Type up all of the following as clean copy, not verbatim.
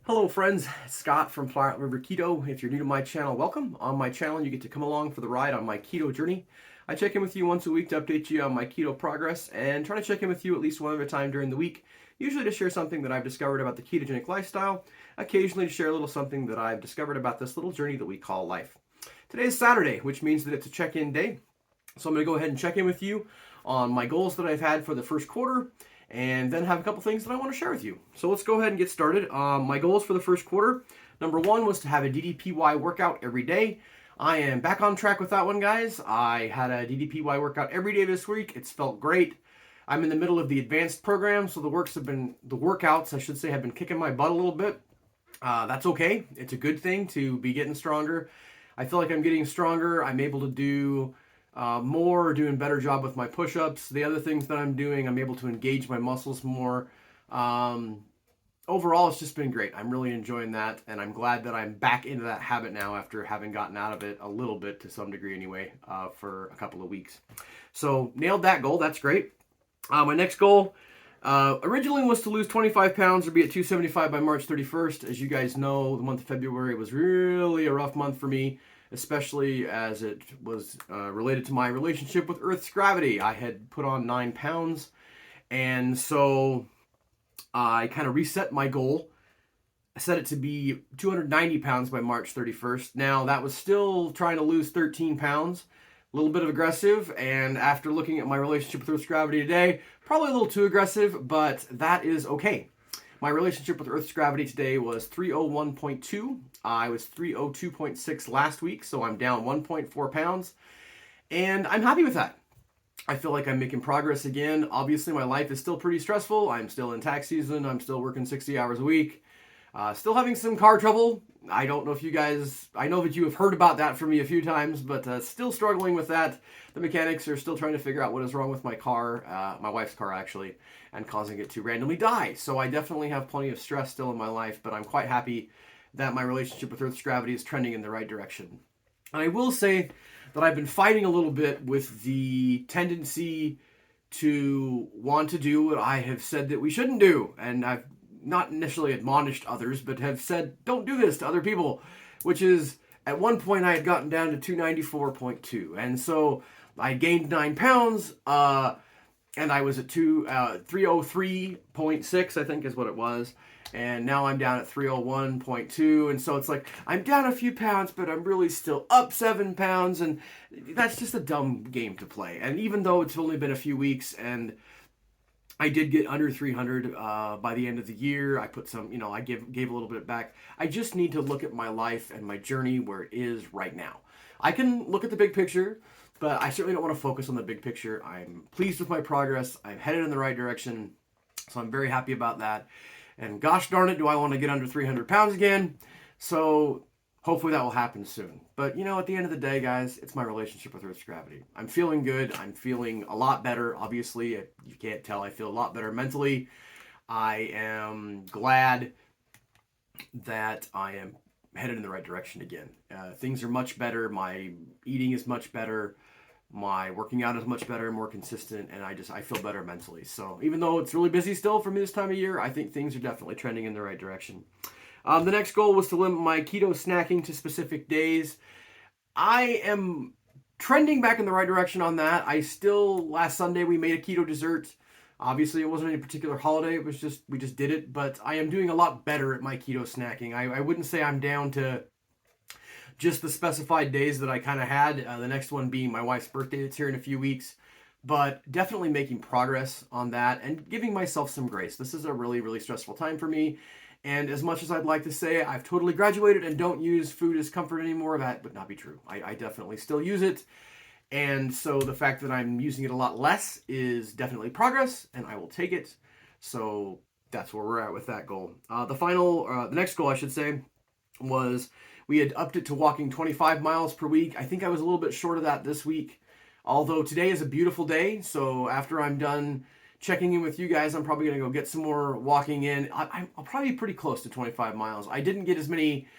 Hello friends, Scott from Flat River Keto. If you're new to my channel, welcome. On my channel, you get to come along for the ride on my keto journey. I check in with you once a week to update you on my keto progress and try to check in with you at least one other time during the week, usually to share something that I've discovered about the ketogenic lifestyle, occasionally to share a little something that I've discovered about this little journey that we call life. Today is Saturday, which means that it's a check-in day. So I'm going to go ahead and check in with you on my goals that I've had for the first quarter and then have a couple things that I want to share with you. So let's go ahead and get started. My goals for the first quarter, number one was to have a DDPY workout every day. I am back on track with that one, guys. I had a DDPY workout every day this week. It's felt great. I'm in the middle of the advanced program, so the workouts, I should say, have been kicking my butt a little bit. That's okay. It's a good thing to be getting stronger. I feel like I'm getting stronger. I'm able to do more, doing a better job with my push-ups. The other things that I'm doing, I'm able to engage my muscles more. Overall, it's just been great. I'm really enjoying that, and I'm glad that I'm back into that habit now after having gotten out of it a little bit, to some degree anyway, for a couple of weeks. So nailed that goal. That's great. My next goal originally was to lose 25 pounds or be at 275 by March 31st. As you guys know, the month of February was really a rough month for me, especially as it was related to my relationship with Earth's gravity. I had put on 9 pounds, and so I kind of reset my goal. I set it to be 290 pounds by March 31st. Now, that was still trying to lose 13 pounds. A little bit of aggressive, and after looking at my relationship with Earth's gravity today, probably a little too aggressive, but that is okay. My relationship with Earth's gravity today was 301.2. I was 302.6 last week, so I'm down 1.4 pounds, and I'm happy with that. I feel like I'm making progress again. Obviously, my life is still pretty stressful. I'm still in tax season. I'm still working 60 hours a week. Still having some car trouble. I don't know if you guys, I know that you have heard about that from me a few times, but still struggling with that. The mechanics are still trying to figure out what is wrong with my car, my wife's car actually, and causing it to randomly die. So I definitely have plenty of stress still in my life, but I'm quite happy that my relationship with Earth's gravity is trending in the right direction. And I will say that I've been fighting a little bit with the tendency to want to do what I have said that we shouldn't do. And I've not initially admonished others, but have said, don't do this to other people, which is, at one point I had gotten down to 294.2. And so I gained 9 pounds, and I was at 303.6, I think is what it was. And now I'm down at 301.2. And so it's like, I'm down a few pounds, but I'm really still up 7 pounds. And that's just a dumb game to play. And even though it's only been a few weeks and I did get under 300 by the end of the year. I put some, I gave a little bit back. I just need to look at my life and my journey where it is right now. I can look at the big picture, but I certainly don't want to focus on the big picture. I'm pleased with my progress. I'm headed in the right direction, so I'm very happy about that. And gosh darn it, do I want to get under 300 pounds again? So hopefully that will happen soon. But at the end of the day, guys, it's my relationship with Earth's gravity. I'm feeling good. I'm feeling a lot better. Obviously, you can't tell, I feel a lot better mentally. I am glad that I am headed in the right direction again. Things are much better. My eating is much better. My working out is much better, more consistent, and I feel better mentally. So even though it's really busy still for me this time of year, I think things are definitely trending in the right direction. The next goal was to limit my keto snacking to specific days. I am trending back in the right direction on that. Last Sunday we made a keto dessert. Obviously it wasn't any particular holiday, we just did it, but I am doing a lot better at my keto snacking. I wouldn't say I'm down to just the specified days that I kind of had, the next one being my wife's birthday that's here in a few weeks, but definitely making progress on that and giving myself some grace. This is a really, really stressful time for me. And as much as I'd like to say I've totally graduated and don't use food as comfort anymore, that would not be true. I definitely still use it. And so the fact that I'm using it a lot less is definitely progress, and I will take it. So that's where we're at with that goal. The next goal, I should say, was we had upped it to walking 25 miles per week. I think I was a little bit short of that this week, although today is a beautiful day. So after I'm done checking in with you guys, I'm probably going to go get some more walking in. I'll probably be pretty close to 25 miles. I didn't get as many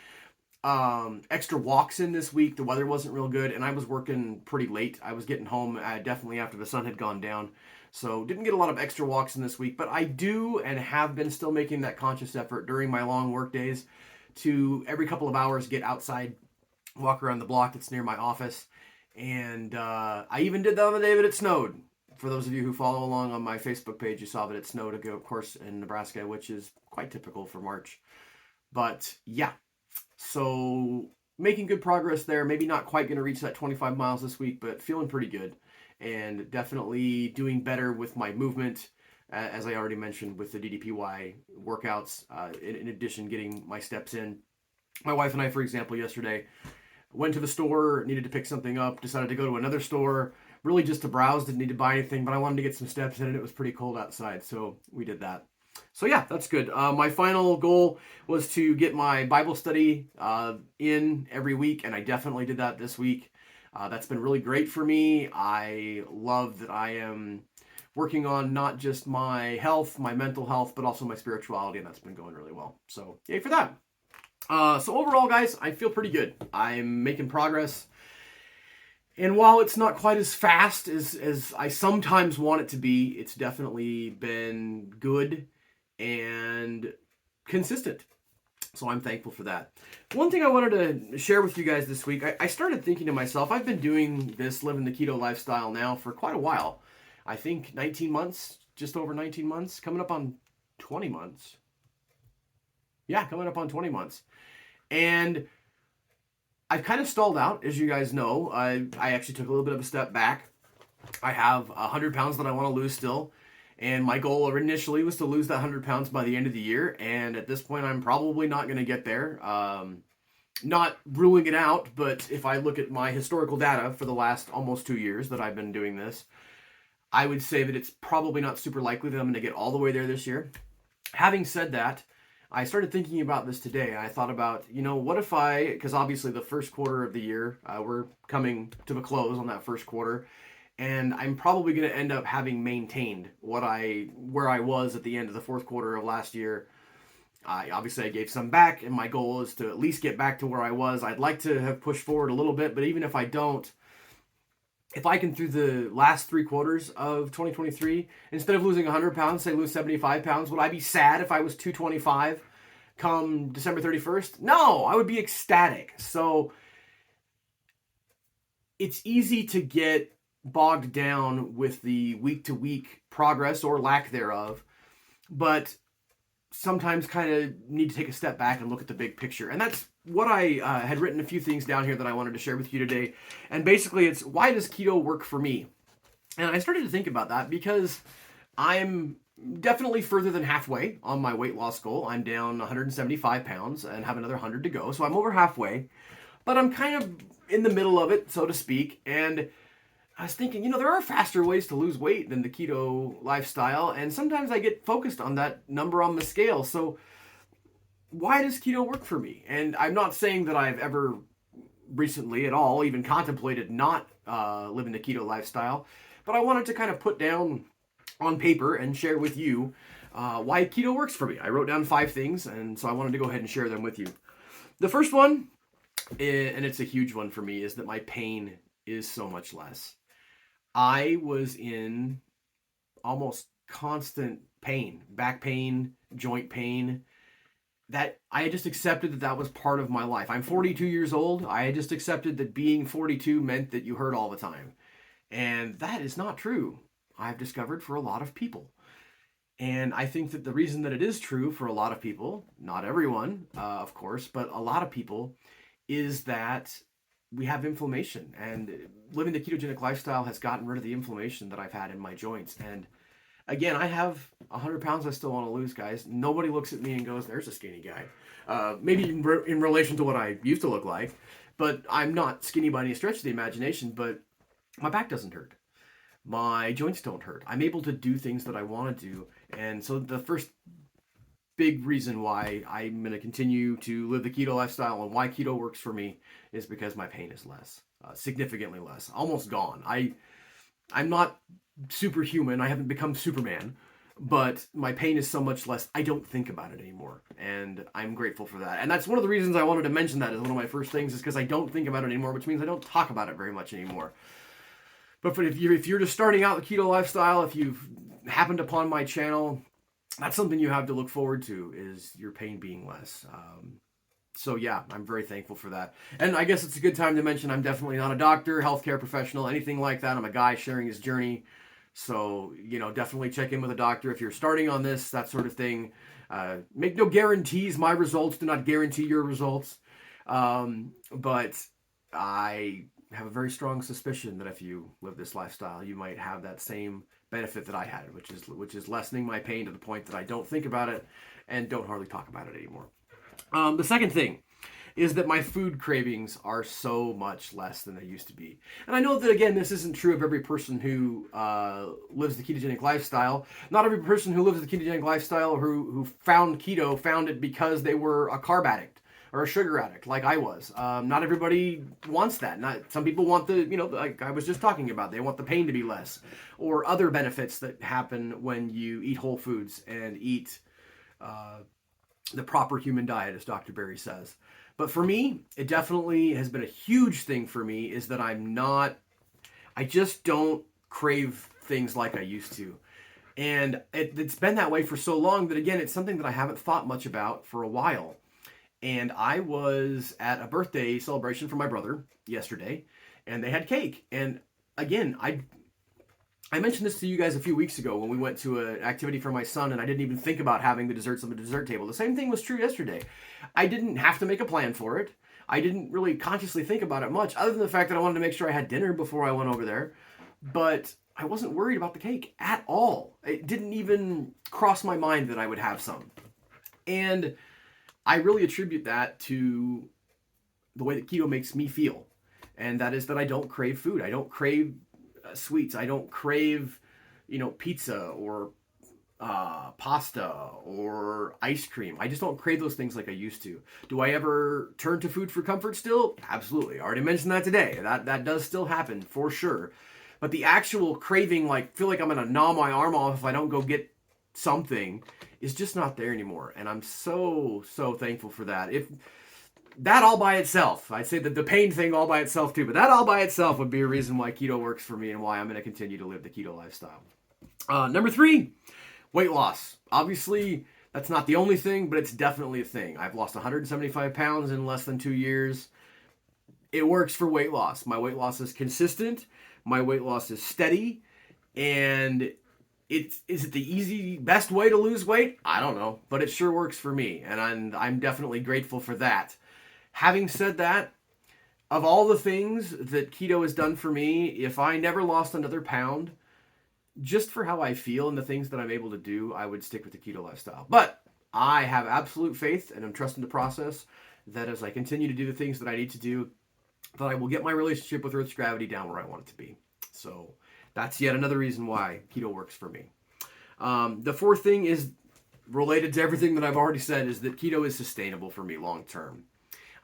extra walks in this week. The weather wasn't real good, and I was working pretty late. I was getting home definitely after the sun had gone down. So didn't get a lot of extra walks in this week, but I do and have been still making that conscious effort during my long work days to every couple of hours get outside, walk around the block that's near my office. And I even did that on the day that it snowed. For those of you who follow along on my Facebook page, you saw that it snowed, of course, in Nebraska, which is quite typical for March. But yeah, so making good progress there. Maybe not quite going to reach that 25 miles this week, but feeling pretty good. And definitely doing better with my movement, as I already mentioned, with the DDPY workouts. In addition, getting my steps in. My wife and I, for example, yesterday went to the store, needed to pick something up, decided to go to another store, really just to browse, didn't need to buy anything, but I wanted to get some steps in and it was pretty cold outside, so we did that. So yeah, that's good. My final goal was to get my Bible study in every week, and I definitely did that this week. That's been really great for me. I love that I am working on not just my health, my mental health, but also my spirituality, and that's been going really well. So yay for that. So overall, guys, I feel pretty good. I'm making progress. And while it's not quite as fast as I sometimes want it to be, it's definitely been good and consistent. So I'm thankful for that. One thing I wanted to share with you guys this week, I started thinking to myself, I've been doing this, living the keto lifestyle now for quite a while. I think 19 months, just over 19 months, coming up on 20 months. Yeah, coming up on 20 months. And I've kind of stalled out, as you guys know. I actually took a little bit of a step back. I have 100 pounds that I want to lose still. And my goal initially was to lose that 100 pounds by the end of the year. And at this point, I'm probably not going to get there. Not ruling it out, but if I look at my historical data for the last almost 2 years that I've been doing this, I would say that it's probably not super likely that I'm going to get all the way there this year. Having said that, I started thinking about this today, and I thought about, what if because obviously the first quarter of the year, we're coming to a close on that first quarter, and I'm probably going to end up having maintained where I was at the end of the fourth quarter of last year. Obviously, I gave some back, and my goal is to at least get back to where I was. I'd like to have pushed forward a little bit, but even if I don't, if I can, through the last 3 quarters of 2023, instead of losing 100 pounds, say lose 75 pounds, would I be sad if I was 225 come December 31st? No, I would be ecstatic. So it's easy to get bogged down with the week-to-week progress or lack thereof, but sometimes kind of need to take a step back and look at the big picture. And that's what I had written a few things down here that I wanted to share with you today. And basically it's, why does keto work for me? And I started to think about that because I'm definitely further than halfway on my weight loss goal. I'm down 175 pounds and have another 100 to go. So I'm over halfway, but I'm kind of in the middle of it, so to speak. And I was thinking, there are faster ways to lose weight than the keto lifestyle, and sometimes I get focused on that number on the scale. So why does keto work for me? And I'm not saying that I've ever recently at all even contemplated not living the keto lifestyle, but I wanted to kind of put down on paper and share with you why keto works for me. I wrote down 5 things, and so I wanted to go ahead and share them with you. The first one, and it's a huge one for me, is that my pain is so much less. I was in almost constant pain, back pain, joint pain, that I just accepted that was part of my life. I'm 42 years old. I just accepted that being 42 meant that you hurt all the time. And that is not true, I've discovered, for a lot of people. And I think that the reason that it is true for a lot of people, not everyone, of course, but a lot of people, is that we have inflammation, and living the ketogenic lifestyle has gotten rid of the inflammation that I've had in my joints. And again, I have 100 pounds I still want to lose, guys. Nobody looks at me and goes, there's a skinny guy. Maybe in relation to what I used to look like, but I'm not skinny by any stretch of the imagination, but my back doesn't hurt. My joints don't hurt. I'm able to do things that I want to do. And so the first big reason why I'm going to continue to live the keto lifestyle and why keto works for me is because my pain is less, significantly less, almost gone. I'm not superhuman. I haven't become Superman, but my pain is so much less. I don't think about it anymore, and I'm grateful for that. And that's one of the reasons I wanted to mention that as one of my first things, is because I don't think about it anymore, which means I don't talk about it very much anymore. But if you're just starting out the keto lifestyle, if you've happened upon my channel, that's something you have to look forward to, is your pain being less. So yeah, I'm very thankful for that. And I guess it's a good time to mention I'm definitely not a doctor, healthcare professional, anything like that. I'm a guy sharing his journey. So, definitely check in with a doctor if you're starting on this, that sort of thing. Make no guarantees. My results do not guarantee your results. But I have a very strong suspicion that if you live this lifestyle, you might have that same benefit that I had, which is lessening my pain to the point that I don't think about it and don't hardly talk about it anymore. The second thing is that my food cravings are so much less than they used to be. And I know that, again, this isn't true of every person who lives the ketogenic lifestyle. Not every person who lives the ketogenic lifestyle or who found keto found it because they were a carb addict or a sugar addict like I was. Not everybody wants that. Some people want like I was just talking about, they want the pain to be less, or other benefits that happen when you eat whole foods and eat the proper human diet, as Dr. Berry says. But for me, it definitely has been a huge thing for me, is that I just don't crave things like I used to. And it's been that way for so long that, again, it's something that I haven't thought much about for a while. And I was at a birthday celebration for my brother yesterday, and they had cake. And again, I mentioned this to you guys a few weeks ago when we went to an activity for my son, and I didn't even think about having the desserts on the dessert table. The same thing was true yesterday. I didn't have to make a plan for it. I didn't really consciously think about it much, other than the fact that I wanted to make sure I had dinner before I went over there. But I wasn't worried about the cake at all. It didn't even cross my mind that I would have some. And I really attribute that to the way that keto makes me feel. And that is that I don't crave food. I don't crave sweets. I don't crave, pizza or pasta or ice cream. I just don't crave those things like I used to. Do I ever turn to food for comfort still? Absolutely. I already mentioned that today. That does still happen for sure. But the actual craving, feel like I'm going to gnaw my arm off if I don't go get something, is just not there anymore. And I'm so, so thankful for that. If that all by itself, I'd say that the pain thing all by itself too, but that all by itself would be a reason why keto works for me and why I'm going to continue to live the keto lifestyle. Number 3, weight loss. Obviously, that's not the only thing, but it's definitely a thing. I've lost 175 pounds in less than 2 years. It works for weight loss. My weight loss is consistent. My weight loss is steady. And is it the best way to lose weight? I don't know, but it sure works for me. And I'm definitely grateful for that. Having said that, of all the things that keto has done for me, if I never lost another pound, just for how I feel and the things that I'm able to do, I would stick with the keto lifestyle. But I have absolute faith, and I'm trusting the process, that as I continue to do the things that I need to do, that I will get my relationship with Earth's gravity down where I want it to be. So that's yet another reason why keto works for me. The fourth thing is related to everything that I've already said, is that keto is sustainable for me long term.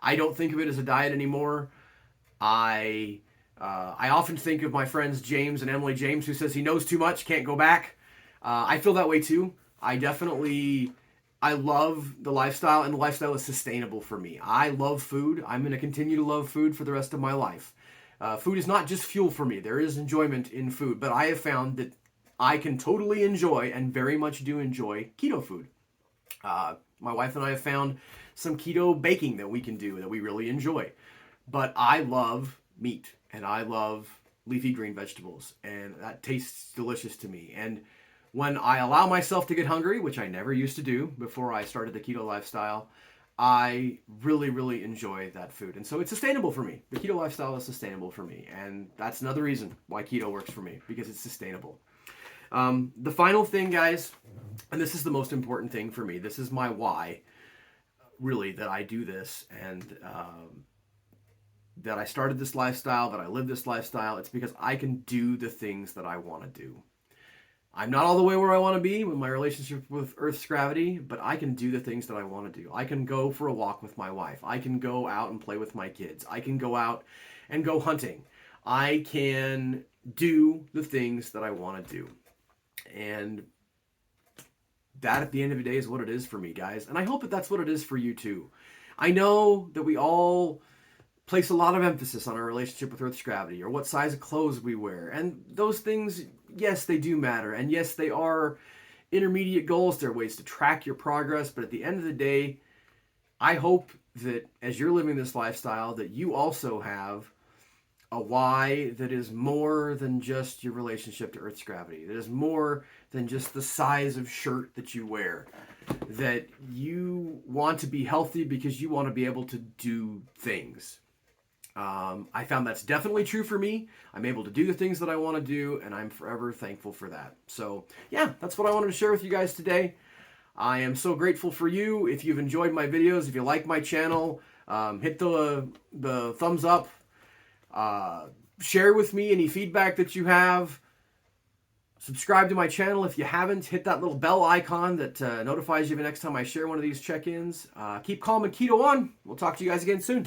I don't think of it as a diet anymore. I often think of my friends James and Emily James, who says he knows too much, can't go back. I feel that way too. I love the lifestyle, and the lifestyle is sustainable for me. I love food. I'm going to continue to love food for the rest of my life. Food is not just fuel for me. There is enjoyment in food, but I have found that I can totally enjoy, and very much do enjoy, keto food. My wife and I have found some keto baking that we can do that we really enjoy. But I love meat, and I love leafy green vegetables, and that tastes delicious to me. And when I allow myself to get hungry, which I never used to do before I started the keto lifestyle, I really, really enjoy that food. And so it's sustainable for me. The keto lifestyle is sustainable for me. And that's another reason why keto works for me, because it's sustainable. The final thing, guys, and this is the most important thing for me, this is my why, really, that I do this, and that I started this lifestyle, that I live this lifestyle. It's because I can do the things that I want to do. I'm not all the way where I want to be with my relationship with Earth's gravity, but I can do the things that I want to do. I can go for a walk with my wife. I can go out and play with my kids. I can go out and go hunting. I can do the things that I want to do. And that, at the end of the day, is what it is for me, guys. And I hope that that's what it is for you too. I know that we all place a lot of emphasis on our relationship with Earth's gravity, or what size of clothes we wear. And those things, yes, they do matter. And yes, they are intermediate goals. They're ways to track your progress. But at the end of the day, I hope that as you're living this lifestyle, that you also have a why that is more than just your relationship to Earth's gravity. That is more than just the size of shirt that you wear. That you want to be healthy because you want to be able to do things. I found that's definitely true for me. I'm able to do the things that I want to do, and I'm forever thankful for that. So, yeah, that's what I wanted to share with you guys today. I am so grateful for you. If you've enjoyed my videos, if you like my channel, hit the thumbs up. Share with me any feedback that you have. Subscribe to my channel if you haven't. Hit that little bell icon that notifies you the next time I share one of these check-ins. Keep calm and keto on. We'll talk to you guys again soon.